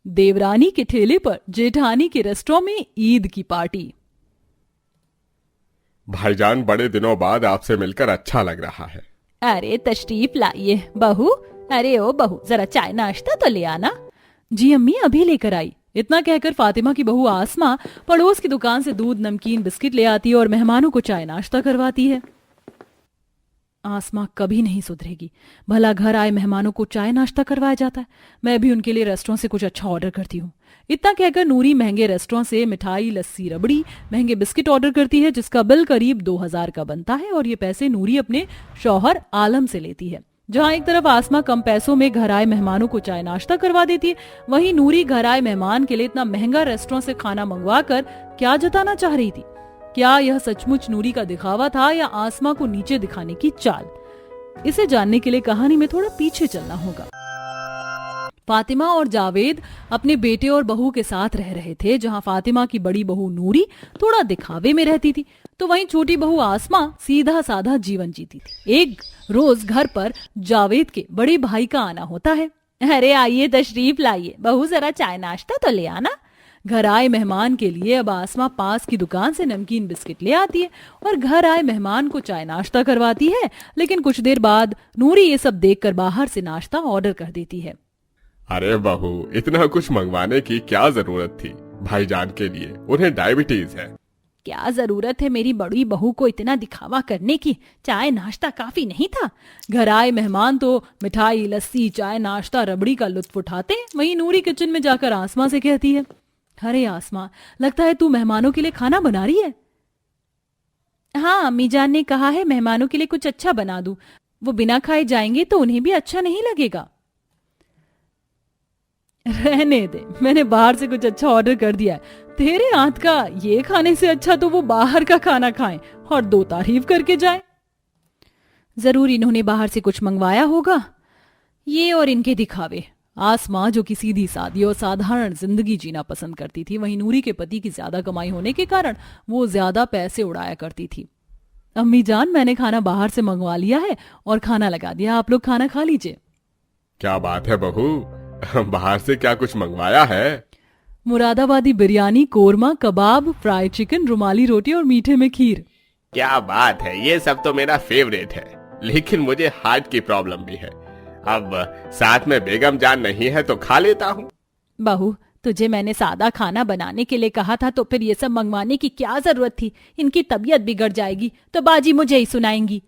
देवरानी के ठेले पर जेठानी के रेस्टोरेंट में ईद की पार्टी। भाईजान, बड़े दिनों बाद आपसे मिलकर अच्छा लग रहा है। अरे तशरीफ लाइए बहू। अरे ओ बहू, जरा चाय नाश्ता तो ले आना। जी अम्मी, अभी लेकर आई। इतना कहकर फातिमा की बहू आसमा पड़ोस की दुकान से दूध, नमकीन, बिस्किट ले आती है और मेहमानों को चाय नाश्ता करवाती है। आसमा कभी नहीं सुधरेगी। भला घर आए मेहमानों को चाय नाश्ता करवाया जाता है, मैं भी उनके लिए रेस्टोरेंट से कुछ अच्छा ऑर्डर करती हूँ। इतना कहकर नूरी महंगे रेस्टोरेंट से मिठाई, लस्सी, रबड़ी, महंगे बिस्किट ऑर्डर करती है, जिसका बिल करीब 2000 का बनता है और ये पैसे नूरी अपने शौहर आलम से लेती है। जहाँ एक तरफ आसमा कम पैसों में घर आए मेहमानों को चाय नाश्ता करवा देती है, वहीं नूरी घर आए मेहमान के लिए इतना महंगा रेस्टोरेंट से खाना मंगवा कर क्या जताना चाह रही थी। क्या यह सचमुच नूरी का दिखावा था या आसमा को नीचे दिखाने की चाल? इसे जानने के लिए कहानी में थोड़ा पीछे चलना होगा। फातिमा और जावेद अपने बेटे और बहू के साथ रह रहे थे। जहां फातिमा की बड़ी बहू नूरी थोड़ा दिखावे में रहती थी, तो वहीं छोटी बहू आसमा सीधा साधा जीवन जीती थी। एक रोज घर पर जावेद के बड़े भाई का आना होता है। अरे आइए, तशरीफ लाइए बहू, जरा चाय नाश्ता तो ले आना। घर आए मेहमान के लिए अब आसमा पास की दुकान से नमकीन, बिस्किट ले आती है और घर आए मेहमान को चाय नाश्ता करवाती है। लेकिन कुछ देर बाद नूरी ये सब देखकर बाहर से नाश्ता ऑर्डर कर देती है। अरे बहू, इतना कुछ मंगवाने की क्या जरूरत थी? भाईजान के लिए, उन्हें डायबिटीज है। क्या जरूरत है मेरी बड़ी बहू को इतना दिखावा करने की? चाय नाश्ता काफी नहीं था? घर आए मेहमान तो मिठाई, लस्सी, चाय नाश्ता, रबड़ी का लुत्फ उठाते। वहीं नूरी किचन में जाकर आसमा से कहती है, अरे आसमा, लगता है तू मेहमानों के लिए खाना बना रही है। हाँ, अम्मी जान ने कहा है मेहमानों के लिए कुछ अच्छा बना दूं। वो बिना खाए जाएंगे तो उन्हें भी अच्छा नहीं लगेगा। रहने दे, मैंने बाहर से कुछ अच्छा ऑर्डर कर दिया है। तेरे हाथ का ये खाने से अच्छा तो वो बाहर का खाना खाएं और दो तारीफ करके जाएं। जरूर इन्होंने बाहर से कुछ मंगवाया होगा। ये और इनके दिखावे। आसमा, जो कि सीधी सादी और साधारण जिंदगी जीना पसंद करती थी, वहीं नूरी के पति की ज्यादा कमाई होने के कारण वो ज्यादा पैसे उड़ाया करती थी। अम्मी जान, मैंने खाना बाहर से मंगवा लिया है और खाना लगा दिया, आप लोग खाना खा लीजिए। क्या बात है बहू, बाहर से क्या कुछ मंगवाया है? मुरादाबादी बिरयानी, कोरमा, कबाब, फ्राई चिकन, रुमाली रोटी और मीठे में खीर। क्या बात है, ये सब तो मेरा फेवरेट है। लेकिन मुझे हार्ट की प्रॉब्लम भी है। अब साथ में बेगम जान नहीं है तो खा लेता हूँ। बहू, तुझे मैंने सादा खाना बनाने के लिए कहा था, तो फिर ये सब मंगवाने की क्या जरूरत थी? इनकी तबीयत बिगड़ जाएगी तो बाजी मुझे ही सुनाएंगी।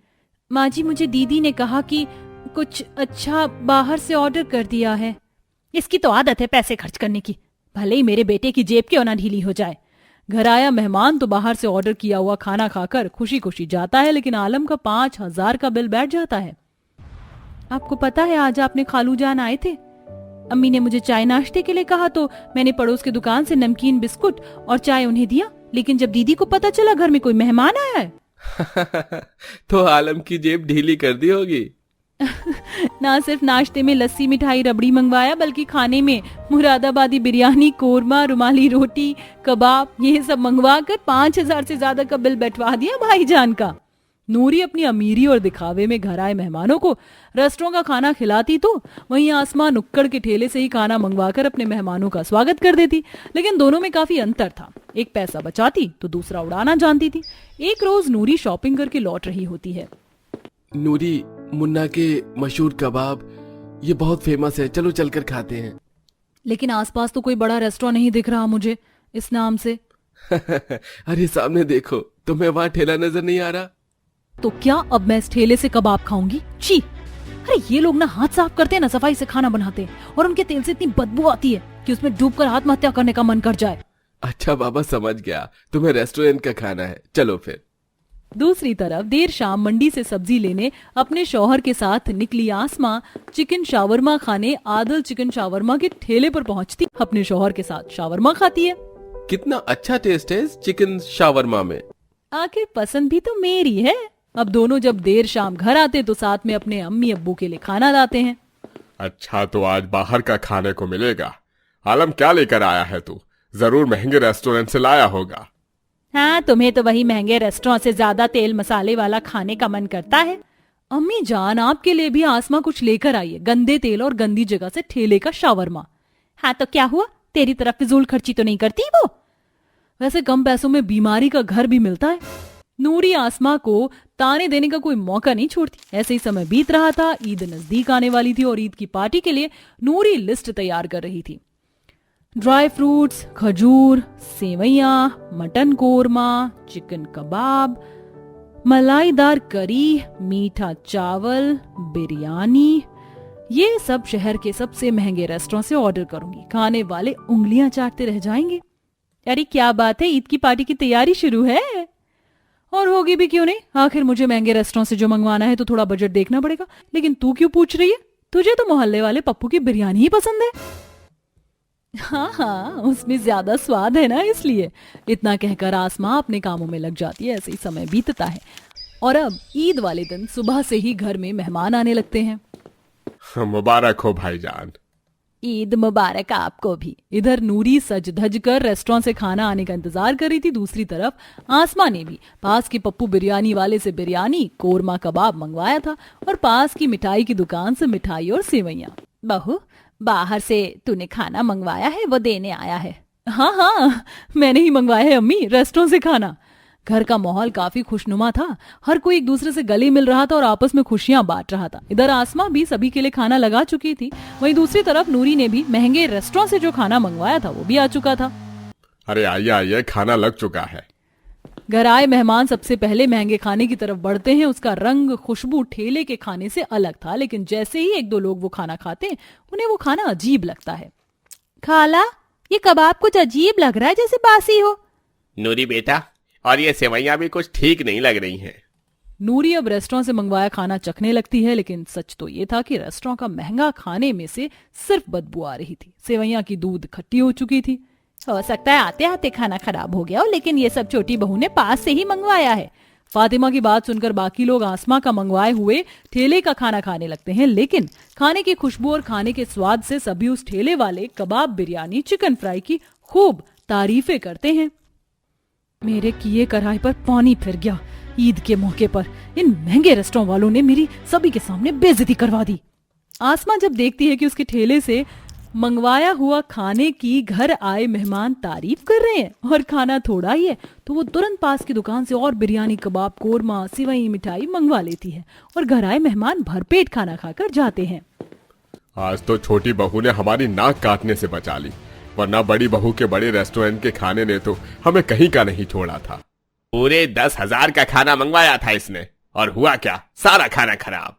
माँ जी, मुझे दीदी ने कहा कि कुछ अच्छा बाहर से ऑर्डर कर दिया है। इसकी तो आदत है पैसे खर्च करने की, भले ही मेरे बेटे की जेब क्यों ना ढीली हो जाए। घर आया मेहमान तो बाहर से ऑर्डर किया हुआ खाना खाकर खुशी खुशी जाता है, लेकिन आलम का 5000 का बिल बैठ जाता है। आपको पता है, आज आपने खालू जान आए थे। अम्मी ने मुझे चाय नाश्ते के लिए कहा तो मैंने पड़ोस की दुकान से नमकीन, बिस्कुट और चाय उन्हें दिया। लेकिन जब दीदी को पता चला घर में कोई मेहमान आया है तो आलम की जेब ढीली कर दी होगी। ना सिर्फ नाश्ते में लस्सी, मिठाई, रबड़ी मंगवाया, बल्कि खाने में मुरादाबादी बिरयानी, कोरमा, रुमाली रोटी, कबाब, ये सब मंगवा कर 5000 से ज्यादा का बिल बैठवा दिया भाईजान का। नूरी अपनी अमीरी और दिखावे में घर आए मेहमानों को रेस्टोरेंट का खाना खिलाती तो वहीं आसमा नुक्कड़ के ठेले से ही खाना मंगवाकर अपने मेहमानों का स्वागत कर देती। लेकिन दोनों में काफी अंतर था। एक पैसा बचाती तो दूसरा उड़ाना जानती थी। एक रोज नूरी शॉपिंग करके लौट रही होती है। नूरी, मुन्ना के मशहूर कबाब ये बहुत फेमस है, चलो चलकर खाते हैं। लेकिन आसपास तो कोई बड़ा रेस्टोरेंट नहीं दिख रहा मुझे इस नाम से। अरे सामने देखो, तुम्हें वहाँ ठेला नजर नहीं आ रहा? तो क्या अब मैं इस ठेले से कबाब खाऊंगी? छी! अरे ये लोग ना हाथ साफ करते हैं ना सफाई से खाना बनाते हैं, और उनके तेल से इतनी बदबू आती है कि उसमें डूबकर आत्महत्या करने का मन कर जाए। अच्छा बाबा, समझ गया, तुम्हें रेस्टोरेंट का खाना है, चलो फिर। दूसरी तरफ देर शाम मंडी से सब्जी लेने अपने शौहर के साथ निकली आसमा चिकन शावरमा खाने आदल चिकन शावरमा के ठेले पर पहुंचती, अपने शौहर के साथ शावरमा खाती है। कितना अच्छा टेस्ट है इस चिकन शावरमा में। आखिर पसंद भी तो मेरी है। अब दोनों जब देर शाम घर आते तो साथ में अपने अम्मी अब्बू के लिए खाना लाते हैं। अच्छा, तो आज बाहर का खाने को मिलेगा। आलम, क्या लेकर आया है तू? जरूर महंगे रेस्टोरेंट से लाया होगा। हाँ, तुम्हें तो वही महंगे रेस्टोरेंट से ज्यादा तेल मसाले वाला खाने का मन करता है। अम्मी जान, आपके लिए भी आसमा कुछ लेकर आई है, गंदे तेल और गंदी जगह से ठेले का शावरमा। हाँ तो क्या हुआ, तेरी तरफ फिजूल खर्ची तो नहीं करती वो? वैसे कम पैसों में बीमारी का घर भी मिलता है। नूरी आसमा को ताने देने का कोई मौका नहीं छोड़ती। ऐसे ही समय बीत रहा था, ईद नजदीक आने वाली थी और ईद की पार्टी के लिए नूरी लिस्ट तैयार कर रही थी। ड्राई फ्रूट्स, खजूर, सेवैयां, मटन कोरमा, चिकन कबाब, मलाईदार करी, मीठा चावल, बिरयानी, ये सब शहर के सबसे महंगे रेस्टोरेंट से ऑर्डर करूंगी। खाने वाले उंगलियां चाटते रह जाएंगे। अरे क्या बात है, ईद की पार्टी की तैयारी शुरू है। और होगी भी क्यों नहीं, आखिर मुझे महंगे रेस्टोरेंट से जो मंगवाना है तो थोड़ा बजट देखना पड़ेगा। लेकिन तू क्यों पूछ रही है? तुझे तो मोहल्ले वाले पप्पू की बिरयानी ही पसंद है। हाँ, उसमें ज्यादा स्वाद है ना, इसलिए। इतना कहकर आसमा अपने कामों में लग जाती है। ऐसे ही समय बीतता है और अब ईद वाले दिन सुबह से ही घर में मेहमान आने लगते हैं। मुबारक हो भाईजान। ईद मुबारक आपको भी। इधर नूरी सज धज कर रेस्टोरेंट से खाना आने का इंतजार कर रही थी। दूसरी तरफ आसमा ने भी पास की पप्पू बिरयानी वाले से बिरयानी, कोरमा कबाब मंगवाया था और पास की मिठाई की दुकान से मिठाई और सेवैयां। बहू, बाहर से तूने खाना मंगवाया है, वो देने आया है। हाँ हाँ, मैंने ही मंगवाया है अम्मी, रेस्टोरेंट से खाना। घर का माहौल काफी खुशनुमा था। हर कोई एक दूसरे से गले मिल रहा था और आपस में खुशियां बांट रहा था। इधर आसमा भी सभी के लिए खाना लगा चुकी थी। वहीं दूसरी तरफ नूरी ने भी महंगे रेस्टोरेंट से जो खाना मंगवाया था वो भी आ चुका था। अरे आइए आइए, खाना लग चुका है। घर आए मेहमान सबसे पहले महंगे खाने की तरफ बढ़ते हैं। उसका रंग, खुशबू ठेले के खाने से अलग था, लेकिन जैसे ही एक दो लोग वो खाना खाते उन्हें वो खाना अजीब लगता है। खाला, ये कबाब कुछ अजीब लग रहा है, जैसे बासी हो। नूरी बेटा, और ये सेवैयां भी कुछ ठीक नहीं लग रही हैं। नूरी अब रेस्टोरेंट से मंगवाया खाना चखने लगती है, लेकिन सच तो ये था कि रेस्टोरेंट का महंगा खाने में से सिर्फ बदबू आ रही थी। सेवैयां की दूध खट्टी हो चुकी थी। हो सकता है आते आते खाना खराब हो गया हो, लेकिन ये सब छोटी बहू ने पास से ही मंगवाया है। फातिमा की बात सुनकर बाकी लोग आसमा का मंगवाए हुए ठेले का खाना खाने लगते हैं, लेकिन खाने की खुशबू और खाने के स्वाद से सभी उस ठेले वाले कबाब, बिरयानी, चिकन फ्राई की खूब तारीफें करते हैं। मेरे किए कराए पर पानी फिर गया। ईद के मौके पर इन महंगे रेस्टोरेंट वालों ने मेरी सभी के सामने बेइज्जती करवा दी। आसमा जब देखती है कि उसके ठेले से मंगवाया हुआ खाने की घर आए मेहमान तारीफ कर रहे हैं और खाना थोड़ा ही है, तो वो तुरंत पास की दुकान से और बिरयानी, कबाब, कोरमा, सिवई, मिठाई मंगवा लेती है और घर आए मेहमान भरपेट खाना खाकर जाते हैं। आज तो छोटी बहू ने हमारी नाक काटने से बचा ली, वरना बड़ी बहू के बड़े रेस्टोरेंट के खाने ने तो हमें कहीं का नहीं छोड़ा था। पूरे 10,000 का खाना मंगवाया था इसने, और हुआ क्या, सारा खाना खराब।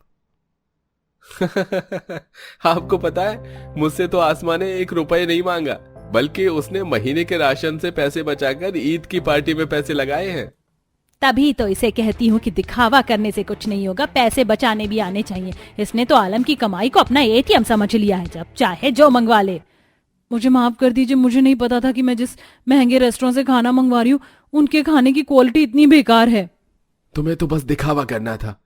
आपको पता है, मुझसे तो आसमा ने 1 रुपए नहीं मांगा, बल्कि उसने महीने के राशन से पैसे बचाकर ईद की पार्टी में पैसे लगाए हैं। तभी तो इसे कहती हूँ कि दिखावा करने से कुछ नहीं होगा, पैसे बचाने भी आने चाहिए। इसने तो आलम की कमाई को अपना ATM समझ लिया है, जब चाहे जो मंगवा ले। मुझे माफ कर दीजिए, मुझे नहीं पता था कि मैं जिस महंगे रेस्टोरेंट से खाना मंगवा रही हूँ उनके खाने की क्वालिटी इतनी बेकार है। तुम्हें तो बस दिखावा करना था।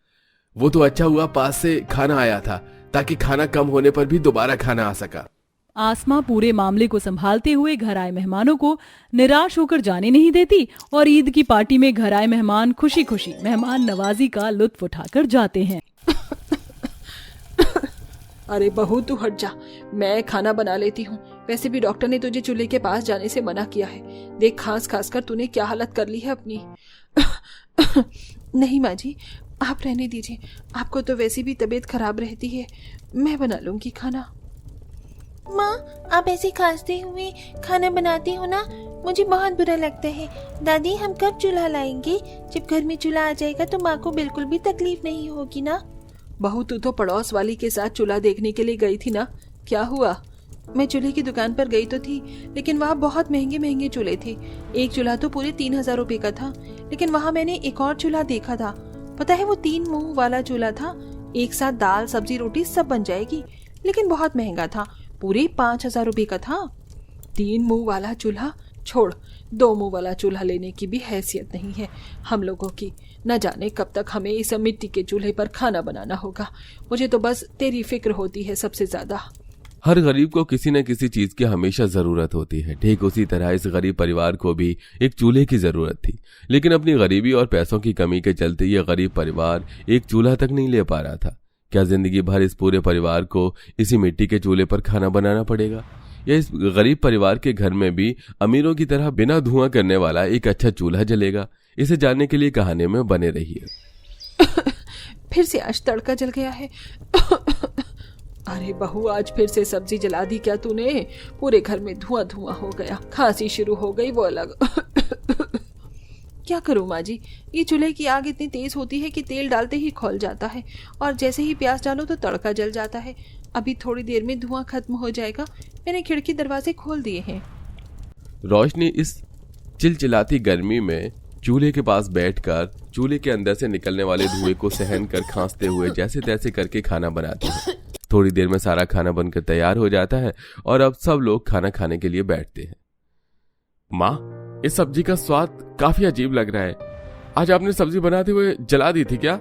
वो तो अच्छा हुआ पास से खाना आया था, ताकि खाना कम होने पर भी दोबारा खाना आ सका। आसमा पूरे मामले को संभालते हुए घर आए मेहमानों को निराश होकर जाने नहीं देती और ईद की पार्टी में घर आए मेहमान खुशी खुशी मेहमान नवाजी का लुत्फ उठाकर जाते हैं। अरे बहू तू हट जा, मैं खाना बना लेती हूँ। वैसे भी डॉक्टर ने तुझे चूल्हे के पास जाने से मना किया है। देख खांस खास कर तूने क्या हालत कर ली है अपनी। नहीं माँ जी, आप रहने दीजिए, आपको तो वैसे भी तबीयत खराब रहती है, मैं बना लूंगी खाना। माँ, आप ऐसे खांसते हुए खाना बनाती हो ना, मुझे बहुत बुरा लगता है। दादी, हम कब चूल्हा लाएंगे? जब घर में चूल्हा आ जाएगा तो माँ को बिल्कुल भी तकलीफ नहीं होगी ना। बहू तू तो पड़ोस वाली के साथ चूल्हा देखने के लिए गई थी ना, क्या हुआ? मैं चूल्हे की दुकान पर गई तो थी, लेकिन वहाँ बहुत महंगे महंगे चूल्हे थे। एक चूल्हा तो पूरे 3,000 रुपए का था, लेकिन वहाँ मैंने एक और चूल्हा देखा था। पता है, वो 3 मुंह वाला चूल्हा था। एक साथ दाल, सब्जी, रोटी सब बन जाएगी, लेकिन बहुत महंगा था, पूरे 5,000 रुपए का था। 3 मुंह वाला चूल्हा छोड़, 2 मुंह वाला चूल्हा लेने की भी हैसियत नहीं है हम लोगों की। न जाने कब तक हमें इस मिट्टी के चूल्हे पर खाना बनाना होगा। मुझे तो बस तेरी फिक्र होती है सबसे ज्यादा। हर गरीब को किसी न किसी चीज की हमेशा जरूरत होती है। ठीक उसी तरह इस गरीब परिवार को भी एक चूल्हे की जरूरत थी, लेकिन अपनी गरीबी और पैसों की कमी के चलते यह गरीब परिवार एक चूल्हा तक नहीं ले पा रहा था। क्या जिंदगी भर इस पूरे परिवार को इसी मिट्टी के चूल्हे पर खाना बनाना पड़ेगा? या इस गरीब परिवार के घर में भी अमीरों की तरह बिना धुआं करने वाला एक अच्छा चूल्हा जलेगा? इसे जानने के लिए कहानी में बने रहिए। फिर से आज तड़का जल गया है। अरे बहू, आज फिर से सब्जी जला दी क्या तूने? पूरे घर में धुआं धुआं हो गया, खांसी शुरू हो गई वो अलग। क्या करूं माँ जी, ये चूल्हे की आग इतनी तेज होती है कि तेल डालते ही खौल जाता है और जैसे ही प्याज डालो तो तड़का जल जाता है। अभी थोड़ी देर में धुआं खत्म हो जाएगा। मैंने खिड़की दरवाजे खोल दिए हैं। रोशनी इस चिलचिलाती गर्मी में चूल्हे के पास बैठकर चूल्हे के अंदर से निकलने वाले धुएं को सहन कर खांसते हुए जैसे तैसे करके खाना बनाती है। थोड़ी देर में सारा खाना बनकर तैयार हो जाता है और अब सब लोग खाना खाने के लिए बैठते हैं। माँ, इस सब्जी का स्वाद काफी अजीब लग रहा है। आज आपने सब्जी बनाते हुए जला दी थी क्या?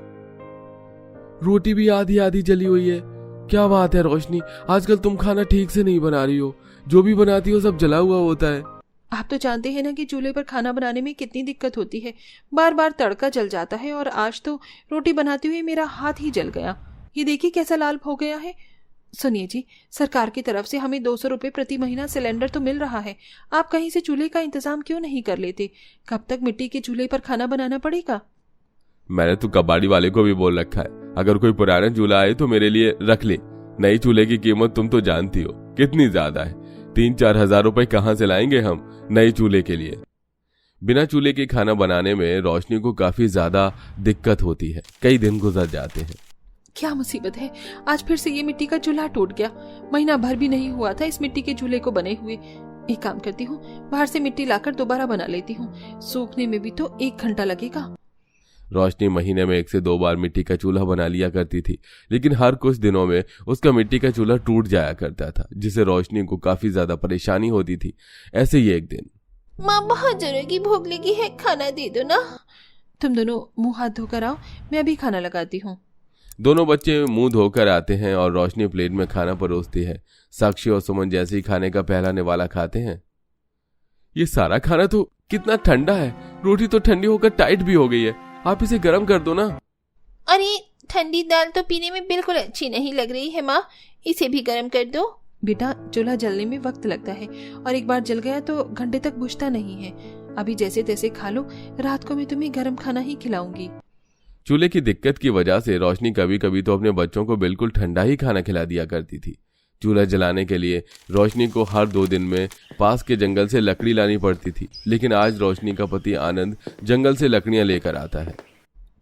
रोटी भी आधी आधी जली हुई है। क्या बात है रोशनी, आजकल तुम खाना ठीक से नहीं बना रही हो। जो भी बनाती हो सब जला हुआ होता है। आप तो जानते हैं ना कि चूल्हे पर खाना बनाने में कितनी दिक्कत होती है। बार बार तड़का जल जाता है और आज तो रोटी बनाते हुए मेरा हाथ ही जल गया। ये देखिए कैसा लाल हो गया है। सुनिए जी, सरकार की तरफ से हमें 200 रुपये प्रति महीना सिलेंडर तो मिल रहा है। आप कहीं से चूल्हे का इंतजाम क्यों नहीं कर लेते? कब तक मिट्टी के चूल्हे पर खाना बनाना पड़ेगा? मैंने तो कबाड़ी वाले को भी बोल रखा है, अगर कोई पुराना चूल्हा आए तो मेरे लिए रख ले। नई चूल्हे की कीमत तुम तो जानती हो कितनी ज्यादा है। 3-4 हजार रुपए कहाँ से लाएंगे हम नए चूल्हे के लिए? बिना चूल्हे के खाना बनाने में रोशनी को काफी ज्यादा दिक्कत होती है। कई दिन गुजर जाते हैं। क्या मुसीबत है, आज फिर से ये मिट्टी का चूल्हा टूट गया। महीना भर भी नहीं हुआ था इस मिट्टी के चूल्हे को बने हुए। एक काम करती हूँ, बाहर से मिट्टी लाकर दोबारा बना लेती हूँ। सूखने में भी तो 1 घंटा लगेगा। रोशनी महीने में 1 से 2 बार मिट्टी का चूल्हा बना लिया करती थी, लेकिन हर कुछ दिनों में उसका मिट्टी का चूल्हा टूट जाया करता था, जिससे रोशनी को काफी ज्यादा परेशानी होती थी। ऐसे ही एक दिन, माँ बहुत जोरों की भूख लगी है, खाना दे दो ना। तुम दोनों मुंह हाथ धोकर आओ, मैं अभी खाना लगाती हूँ। दोनों बच्चे मुंह धोकर आते हैं और रोशनी प्लेट में खाना परोसती है। साक्षी और सुमन जैसे ही खाने का पहला निवाला खाते हैं, ये सारा खाना तो कितना ठंडा है। रोटी तो ठंडी होकर टाइट भी हो गई है, आप इसे गर्म कर दो ना। अरे ठंडी दाल तो पीने में बिल्कुल अच्छी नहीं लग रही है माँ, इसे भी गर्म कर दो। बेटा, चूल्हा जलने में वक्त लगता है और एक बार जल गया तो घंटे तक बुझता नहीं है। अभी जैसे तैसे खा लो, रात को मैं तुम्हें गर्म खाना ही खिलाऊंगी। चूल्हे की दिक्कत की वजह से रोशनी कभी कभी तो अपने बच्चों को बिल्कुल ठंडा ही खाना खिला दिया करती थी। चूल्हा जलाने के लिए रोशनी को हर 2 दिन में पास के जंगल से लकड़ी लानी पड़ती थी, लेकिन आज रोशनी का पति आनंद जंगल से लकड़ियां लेकर आता है।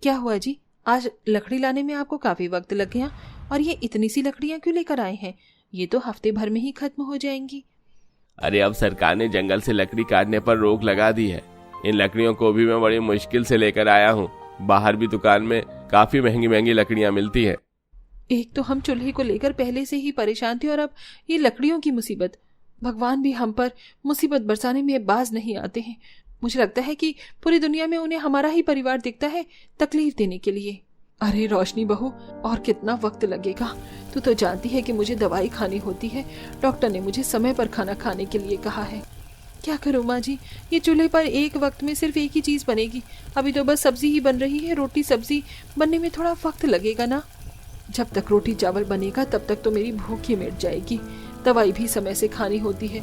क्या हुआ जी, आज लकड़ी लाने में आपको काफी वक्त लग गया? और ये इतनी सी लकड़ियां क्यों लेकर आए हैं? ये तो हफ्ते भर में ही खत्म हो जाएंगी। अरे अब सरकार ने जंगल से लकड़ी काटने पर रोक लगा दी है। इन लकड़ियों को भी मैं बड़ी मुश्किल से लेकर आया हूँ। बाहर भी दुकान में काफी महंगी महंगी लकड़ियां मिलती है। एक तो हम चूल्हे को लेकर पहले से ही परेशान थे और अब ये लकड़ियों की मुसीबत। भगवान भी हम पर मुसीबत बरसाने में बाज नहीं आते हैं। मुझे लगता है कि पूरी दुनिया में उन्हें हमारा ही परिवार दिखता है तकलीफ देने के लिए। अरे रोशनी बहू, और कितना वक्त लगेगा? तू तो जानती है कि मुझे दवाई खानी होती है। डॉक्टर ने मुझे समय पर खाना खाने के लिए कहा है। क्या करूँ माँ जी, ये चूल्हे पर एक वक्त में सिर्फ एक ही चीज बनेगी। अभी तो बस सब्जी ही बन रही है। रोटी सब्जी बनने में थोड़ा वक्त लगेगा ना। जब तक रोटी चावल बनेगा तब तक तो मेरी भूख ही मिट जाएगी। दवाई भी समय से खानी होती है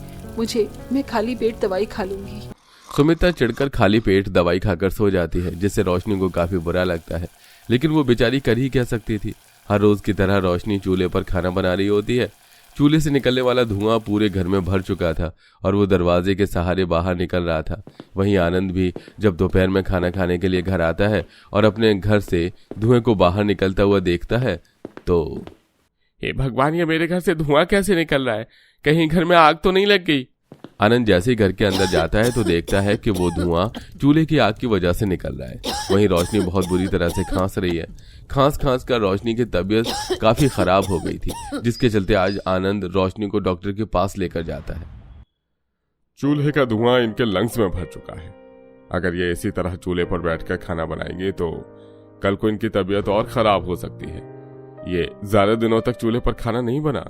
मैं खाली पेट दवाई खा लूंगी। सुमित्रा चिढ़कर खाली पेट दवाई खाकर सो जाती है, जिससे रोशनी को काफी बुरा लगता है, लेकिन वो बेचारी कर ही क्या सकती थी। हर रोज की तरह रोशनी चूल्हे पर खाना बना रही होती है। चूल्हे से निकलने वाला धुआं पूरे घर में भर चुका था और वो दरवाजे के सहारे बाहर निकल रहा था। वहीं आनंद भी जब दोपहर में खाना खाने के लिए घर आता है और अपने घर से धुएं को बाहर निकलता हुआ देखता है तो, हे भगवान, ये मेरे घर से धुआं कैसे निकल रहा है? कहीं घर में आग तो नहीं लग गई? आनंद जैसे ही घर के अंदर जाता है तो देखता है कि वो धुआं चूल्हे की आग की वजह से निकल रहा है। वहीं रोशनी बहुत बुरी तरह से खांस रही है। खांस खांस कर रोशनी की तबीयत काफी खराब हो गई थी, जिसके चलते आज आनंद रोशनी को डॉक्टर के पास लेकर जाता है। चूल्हे का धुआं इनके लंग्स में भर चुका है। अगर ये इसी तरह चूल्हे पर बैठकर खाना बनाएंगे तो कल को इनकी तबीयत और खराब हो सकती है। ये ज्यादा दिनों तक चूल्हे पर खाना नहीं बना।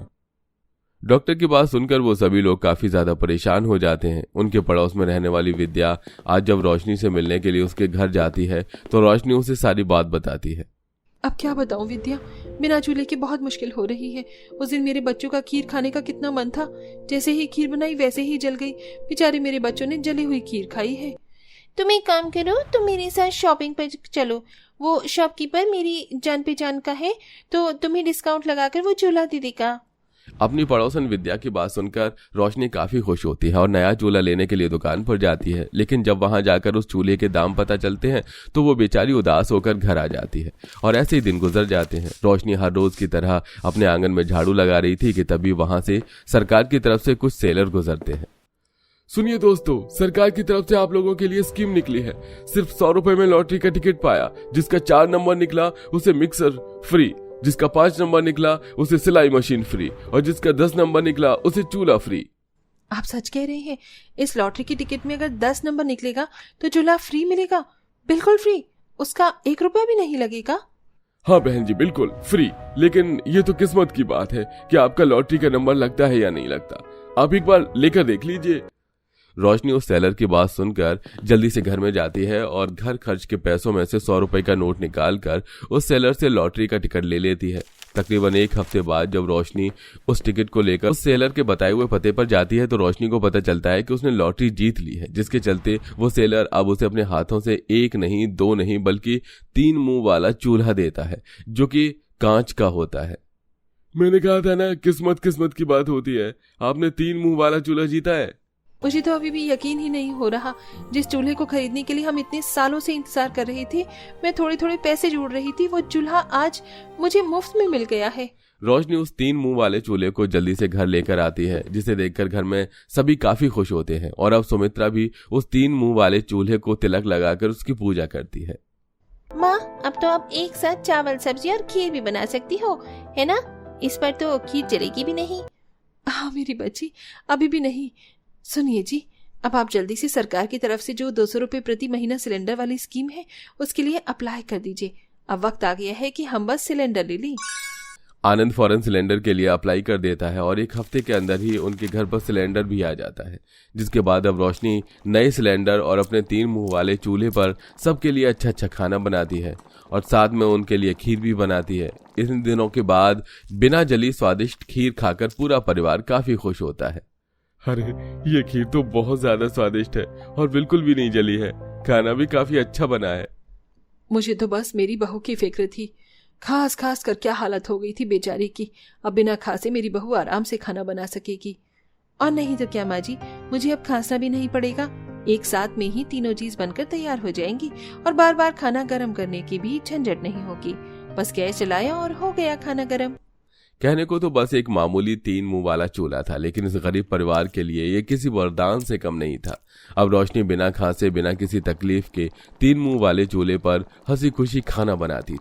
डॉक्टर की बात सुनकर वो सभी लोग काफी ज्यादा परेशान हो जाते हैं। उनके पड़ोस में रहने वाली विद्या आज जब रोशनी से मिलने के लिए उसके घर जाती है तो रोशनी उसे सारी बात बताती है। अब क्या बताऊं विद्या, बिना चूल्हे के बहुत मुश्किल हो रही है। उस दिन मेरे बच्चों का खीर खाने का कितना मन था, जैसे ही खीर बनाई वैसे ही जल गई। बेचारे मेरे बच्चों ने जली हुई खीर खाई है। तुम एक काम करो, तुम मेरे साथ शॉपिंग पर चलो। वो शॉपकीपर मेरी जान पहचान का है, तो तुम्हें डिस्काउंट लगाकर वो चूल्हा दे देगा। अपनी पड़ोसन विद्या की बात सुनकर रोशनी काफी खुश होती है और नया चूल्हा लेने के लिए दुकान पर जाती है। लेकिन जब वहां जाकर उस चूल्हे के दाम पता चलते हैं तो वो बेचारी उदास होकर घर आ जाती है और ऐसे ही दिन गुजर जाते हैं। रोशनी हर रोज की तरह अपने आंगन में झाड़ू लगा रही थी कि तभी वहां से सरकार की तरफ से कुछ सेलर गुजरते हैं। सुनिए दोस्तों, सरकार की तरफ से आप लोगों के लिए स्कीम निकली है। सिर्फ 100 रुपए में लॉटरी का टिकट पाया, जिसका 4 नंबर निकला उसे मिक्सर फ्री, जिसका 5 नंबर निकला उसे सिलाई मशीन फ्री और जिसका 10 नंबर निकला उसे चूल्हा फ्री। आप सच कह रहे हैं? इस लॉटरी की टिकट में अगर 10 नंबर निकलेगा तो चूल्हा फ्री मिलेगा? बिल्कुल फ्री, उसका 1 रुपया भी नहीं लगेगा? हाँ बहन जी, बिल्कुल फ्री। लेकिन ये तो किस्मत की बात है कि आपका लॉटरी का नंबर लगता है या नहीं लगता। आप एक बार लेकर देख लीजिए। रोशनी उस सेलर की बात सुनकर जल्दी से घर में जाती है और घर खर्च के पैसों में से 100 रुपए का नोट निकालकर उस सेलर से लॉटरी का टिकट ले लेती है। तकरीबन 1 हफ्ते बाद जब रोशनी उस टिकट को लेकर उस सेलर के बताए हुए पते पर जाती है तो रोशनी को पता चलता है कि उसने लॉटरी जीत ली है, जिसके चलते वो सेलर अब उसे अपने हाथों से 1 नहीं 2 नहीं बल्कि 3 मुंह वाला चूल्हा देता है, जो कि कांच का होता है। मैंने कहा था ना, किस्मत की बात होती है। आपने 3 मुंह वाला चूल्हा जीता है। मुझे तो अभी भी यकीन ही नहीं हो रहा। जिस चूल्हे को खरीदने के लिए हम इतने सालों से इंतजार कर रहे थे, मैं थोड़े थोड़े पैसे जोड़ रही थी, वो चूल्हा आज मुझे मुफ्त में मिल गया है। रोशनी उस 3 मुंह वाले चूल्हे को जल्दी से घर लेकर आती है, जिसे देखकर घर में सभी काफी खुश होते हैं और अब सुमित्रा भी उस 3 मुंह वाले चूल्हे को तिलक लगाकर उसकी पूजा करती है। माँ, अब तो आप एक साथ चावल, सब्जी और खीर भी बना सकती हो, है ना? इस पर तो खीर जलेगी भी नहीं। हाँ मेरी बच्ची, अभी भी नहीं। सुनिए जी, अब आप जल्दी से सरकार की तरफ से जो 200 रुपए प्रति महीना सिलेंडर वाली स्कीम है उसके लिए अप्लाई कर दीजिए। अब वक्त आ गया है कि हम बस सिलेंडर ले लें। आनंद फौरन सिलेंडर के लिए अप्लाई कर देता है और 1 हफ्ते के अंदर ही उनके घर पर सिलेंडर भी आ जाता है, जिसके बाद अब रोशनी नए सिलेंडर और अपने 3 मुंह वाले चूल्हे पर सबके लिए अच्छा खाना बनाती है और साथ में उनके लिए खीर भी बनाती है। इन दिनों के बाद बिना जली स्वादिष्ट खीर खाकर पूरा परिवार काफी खुश होता है। अरे ये खीर तो बहुत ज्यादा स्वादिष्ट है और बिल्कुल भी नहीं जली है। खाना भी काफी अच्छा बना है। मुझे तो बस मेरी बहू की फिक्र थी। खास कर क्या हालत हो गई थी बेचारी की। अब बिना खांसे मेरी बहू आराम से खाना बना सकेगी। और नहीं तो क्या माँ जी, मुझे अब खांसना भी नहीं पड़ेगा। एक साथ में ही तीनों चीज बनकर तैयार हो जाएंगी और बार बार खाना गर्म करने की भी झंझट नहीं होगी। बस गैस जलाया और हो गया खाना गर्म। कहने को तो बस एक मामूली 3 मुंह वाला चूल्हा था, लेकिन इस गरीब परिवार के लिए ये किसी वरदान से कम नहीं था। अब रोशनी बिना खांसे, बिना किसी तकलीफ के 3 मुंह वाले चूल्हे पर हंसी खुशी खाना बनाती थी।